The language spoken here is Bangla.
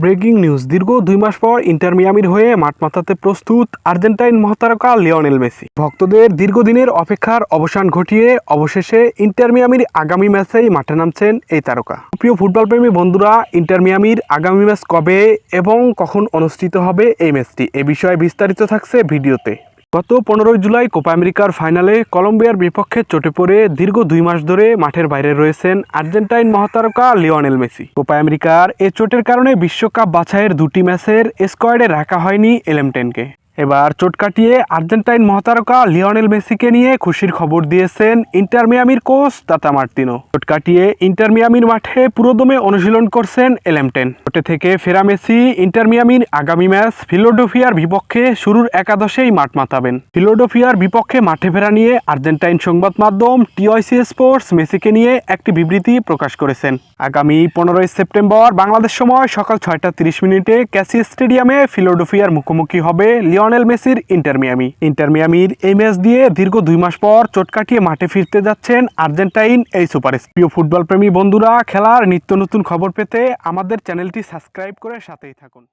Breaking news. দীর্ঘ 2 মাস পর ইন্টার মিয়ামির হয়ে মাঠ মাতাতে প্রস্তুত আর্জেন্টাইন মহাতারকা লিওনেল মেসি। ভক্তদের দীর্ঘদিনের অপেক্ষার অবসান ঘটিয়ে অবশেষে ইন্টার মিয়ামির আগামী ম্যাচেই মাঠে নামছেন এই তারকা। প্রিয় ফুটবলপ্রেমী বন্ধুরা, ইন্টার মিয়ামির আগামী ম্যাচ কবে এবং কখন অনুষ্ঠিত হবে এই ম্যাচটি, এ বিষয়ে বিস্তারিত থাকছে ভিডিওতে। গত 15 জুলাই কোপা আমেরিকার ফাইনালে কলম্বিয়ার বিপক্ষে চোটে পড়ে দীর্ঘ 2 মাস ধরে মাঠের বাইরে রয়েছেন আর্জেন্টাইন মহাতারকা লিওনেল মেসি। কোপা আমেরিকার এ চোটের কারণে বিশ্বকাপ বাছাইয়ের 2টি ম্যাচের স্কোয়াডে রাখা হয়নি এলেমটেনকে। এবার চোট কাটিয়ে আর্জেন্টাইন মহাতারকা লিওনেল মেসিকে নিয়ে খুশির খবর দিয়েছেন ইন্টার মিয়ামির কোচ তাতা মার্তিনো। চোট কাটিয়ে ইন্টার মিয়ামির মাঠে পুরোদমে অনুশীলন করছেন এলেমটেন। চোটে থেকে ফেরা মেসি ইন্টার মিয়ামির আগামী ম্যাচ ফিলাডেলফিয়ার বিপক্ষে শুরুর একাদশেই মাঠ মাতাবেন। ফিলাডেলফিয়ার বিপক্ষে মাঠে ফেরা নিয়ে আর্জেন্টাইন সংবাদ মাধ্যম টিওআইসি স্পোর্টস মেসিকে নিয়ে একটি বিবৃতি প্রকাশ করেছেন। আগামী 15 সেপ্টেম্বর বাংলাদেশ সময় সকাল 6টা 30 মিনিটে ক্যাসি স্টেডিয়ামে ফিলাডেলফিয়ার মুখোমুখি হবে লিওনেল মেসির ইন্টার মিয়ামি। ইন্টার মিয়ামির এই ম্যাচ দিয়ে দীর্ঘ 2 মাস পর চোট কাটিয়ে মাঠে ফিরতে যাচ্ছেন আর্জেন্টাইন এই সুপারস্টার। প্রিয় ফুটবল প্রেমী বন্ধুরা, খেলার নিত্য নতুন খবর পেতে আমাদের চ্যানেলটি সাবস্ক্রাইব করে সাথেই থাকুন।